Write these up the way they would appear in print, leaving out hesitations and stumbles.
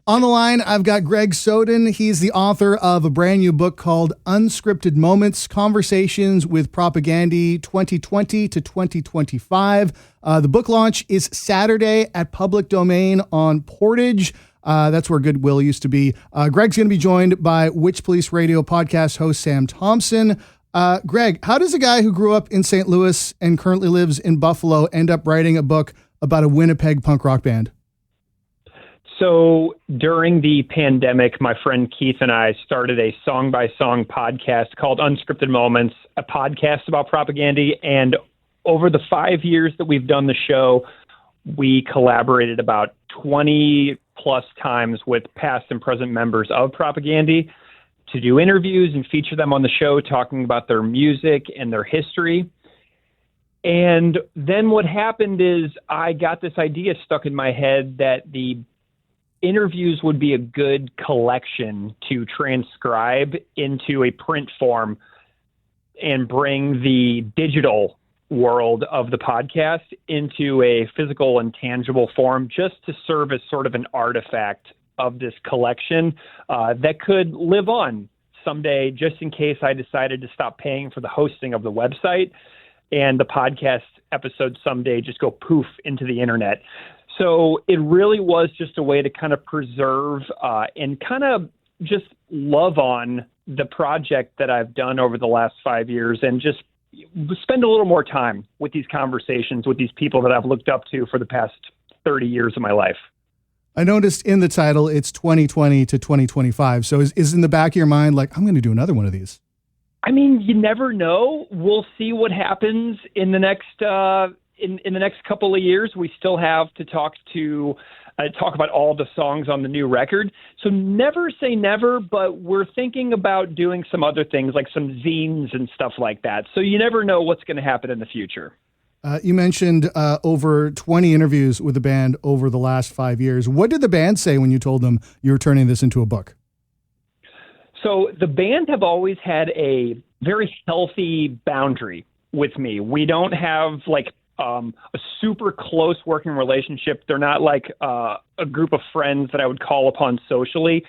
On the line, I've got Greg Soden. He's the author of a brand new book called Unscripted Moments, Conversations with Propaganda 2020 to 2025. The book launch is Saturday at Public Domain on Portage. That's where Goodwill used to be. Greg's going to be joined by Witch Police Radio podcast host Sam Thompson. Greg, how does a guy who grew up in St. Louis and currently lives in Buffalo end up writing a book about a Winnipeg punk rock band? So during the pandemic, my friend Keith and I started a song-by-song podcast called Unscripted Moments, a podcast about propaganda. And over the 5 years that we've done the show, we collaborated about 20 plus times with past and present members of propaganda to do interviews and feature them on the show, talking about their music and their history. And then what happened is I got this idea stuck in my head that the interviews would be a good collection to transcribe into a print form and bring the digital world of the podcast into a physical and tangible form, just to serve as sort of an artifact of this collection that could live on someday, just in case I decided to stop paying for the hosting of the website and the podcast episodes someday just go poof into the internet. So it really was just a way to kind of preserve and kind of just love on the project that I've done over the last 5 years and just spend a little more time with these conversations with these people that I've looked up to for the past 30 years of my life. I noticed in the title, it's 2020 to 2025. So is in the back of your mind, like, I'm going to do another one of these? I mean, you never know. We'll see what happens in the next in the next couple of years. We still have to talk about all the songs on the new record. So never say never, but we're thinking about doing some other things like some zines and stuff like that. So you never know what's going to happen in the future. You mentioned over 20 interviews with the band over the last 5 years. What did the band say when you told them you were turning this into a book? So the band have always had a very healthy boundary with me. We don't have like a super close working relationship. They're not like a group of friends that I would call upon socially,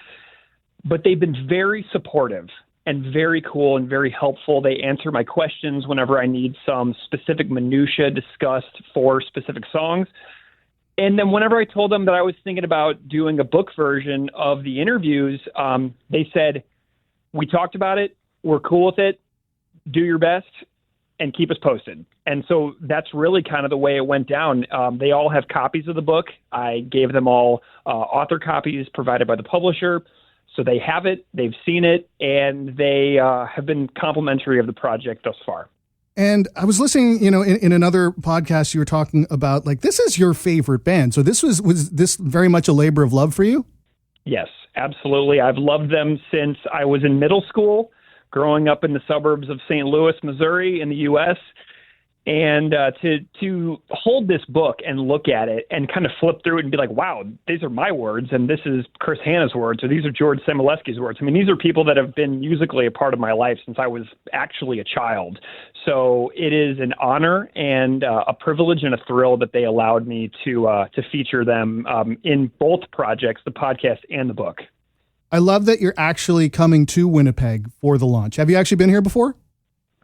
but they've been very supportive and very cool and very helpful. They answer my questions whenever I need some specific minutia discussed for specific songs. And then whenever I told them that I was thinking about doing a book version of the interviews, they said, we talked about it. We're cool with it. Do your best and keep us posted. And so that's really kind of the way it went down. They all have copies of the book. I gave them all author copies provided by the publisher. So they have it, they've seen it, and they have been complimentary of the project thus far. And I was listening, in another podcast, you were talking about, like, this is your favorite band. So this was this very much a labor of love for you? Yes, absolutely. I've loved them since I was in middle school, growing up in the suburbs of St. Louis, Missouri in the U.S., and to hold this book and look at it and kind of flip through it and be like, wow, these are my words, and this is Chris Hanna's words, or these are George Samolesky's words. I mean, these are people that have been musically a part of my life since I was actually a child. So it is an honor and a privilege and a thrill that they allowed me to feature them in both projects, the podcast and the book. I love that you're actually coming to Winnipeg for the launch. Have you actually been here before?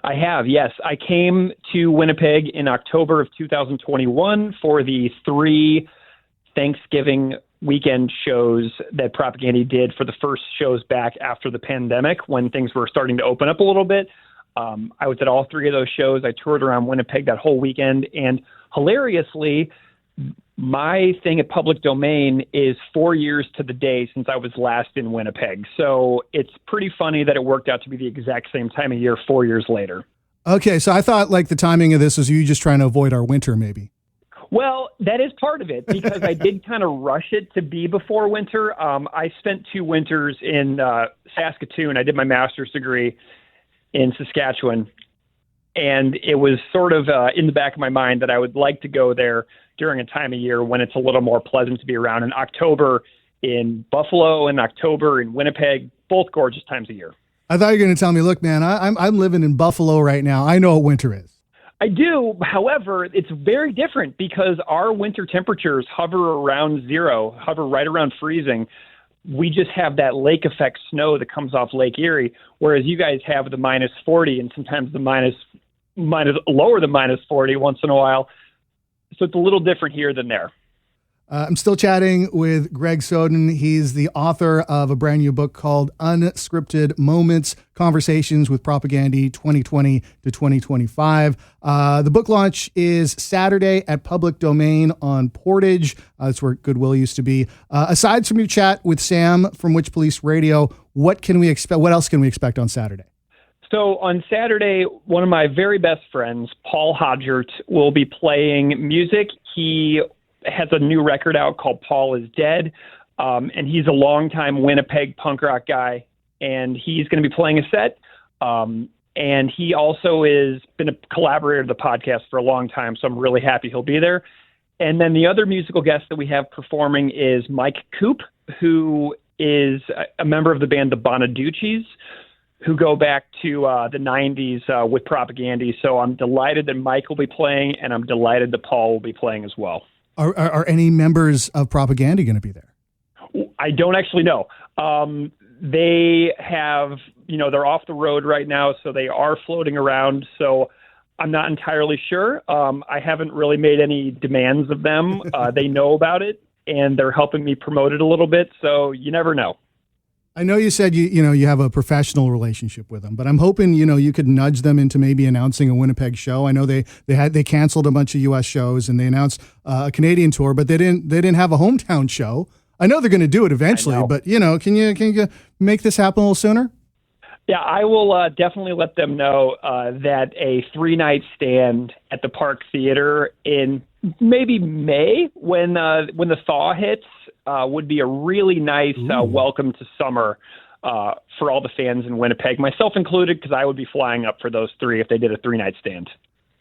I have, yes. I came to Winnipeg in October of 2021 for the 3 Thanksgiving weekend shows that Propaganda did for the first shows back after the pandemic when things were starting to open up a little bit. I was at all 3 of those shows. I toured around Winnipeg that whole weekend. And hilariously, my thing at Public Domain is 4 years to the day since I was last in Winnipeg. So it's pretty funny that it worked out to be the exact same time of year 4 years later. Okay, so I thought like the timing of this was you just trying to avoid our winter maybe. Well, that is part of it because I did kind of rush it to be before winter. I spent 2 winters in Saskatoon. I did my master's degree in Saskatchewan. And it was sort of in the back of my mind that I would like to go there during a time of year when it's a little more pleasant to be around. In October in Buffalo and October in Winnipeg, both gorgeous times of year. I thought you were going to tell me, look, man, I'm living in Buffalo right now. I know what winter is. I do. However, it's very different because our winter temperatures hover around zero, hover right around freezing. we just have that lake effect snow that comes off Lake Erie, whereas you guys have the minus 40 and sometimes the minus lower than minus 40 once in a while. So it's a little different here than there. I'm still chatting with Greg Soden. He's the author of a brand new book called Unscripted Moments, Conversations with Propagandy 2020 to 2025. The book launch is Saturday at Public Domain on Portage. That's where Goodwill used to be. Aside from your chat with Sam from Witch Police Radio, what can we expect? What else can we expect on Saturday? So on Saturday, one of my very best friends, Paul Hodgert, will be playing music. He has a new record out called Paul is Dead, and he's a longtime Winnipeg punk rock guy, and he's going to be playing a set. And he also has been a collaborator of the podcast for a long time, so I'm really happy he'll be there. And then the other musical guest that we have performing is Mike Coop, who is a member of the band The Bonaducci's, who go back to the 90s with Propagandy. So I'm delighted that Mike will be playing, and I'm delighted that Paul will be playing as well. Are any members of Propagandy going to be there? I don't actually know. They have, they're off the road right now, so they are floating around. So I'm not entirely sure. I haven't really made any demands of them. They know about it, and they're helping me promote it a little bit. So you never know. I know you said you have a professional relationship with them, but I'm hoping you could nudge them into maybe announcing a Winnipeg show. I know they canceled a bunch of U.S. shows and they announced a Canadian tour, but they didn't have a hometown show. I know they're going to do it eventually, but can you make this happen a little sooner? Yeah, I will definitely let them know that a 3-night stand at the Park Theater in maybe May, when the thaw hits, would be a really nice welcome to summer for all the fans in Winnipeg, myself included, because I would be flying up for those 3 if they did a 3-night stand.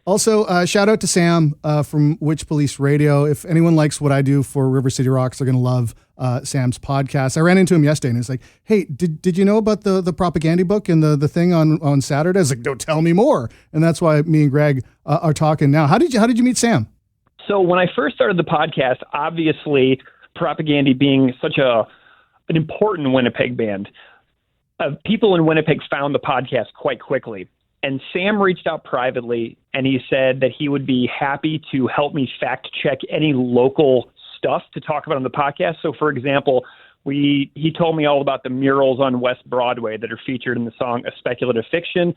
Also, shout out to Sam from Witch Police Radio. If anyone likes what I do for River City Rocks, they're going to love Sam's podcast. I ran into him yesterday, and he's like, "Hey, did you know about the Propagandy book and the thing on Saturday?" I was like, "No, tell me more." And that's why me and Greg are talking now. How did you meet Sam? So when I first started the podcast, obviously Propagandy being such an important Winnipeg band, people in Winnipeg found the podcast quite quickly. And Sam reached out privately, and he said that he would be happy to help me fact check any local stuff to talk about on the podcast. So, for example, he told me all about the murals on West Broadway that are featured in the song A Speculative Fiction.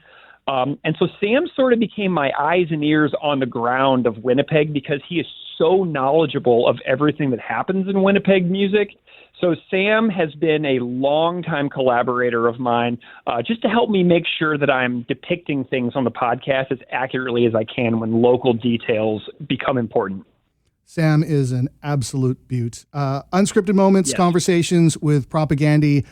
And so Sam sort of became my eyes and ears on the ground of Winnipeg, because he is so knowledgeable of everything that happens in Winnipeg music. So Sam has been a longtime collaborator of mine, just to help me make sure that I'm depicting things on the podcast as accurately as I can when local details become important. Sam is an absolute beaut. Unscripted Moments, yes. Conversations with Propagandy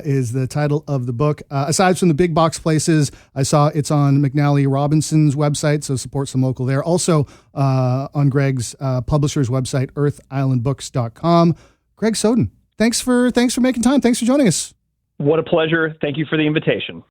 is the title of the book. Aside from the big box places, I saw it's on McNally Robinson's website, so support some local there. Also on Greg's publisher's website, earthislandbooks.com. Greg Soden, thanks for making time. Thanks for joining us. What a pleasure. Thank you for the invitation.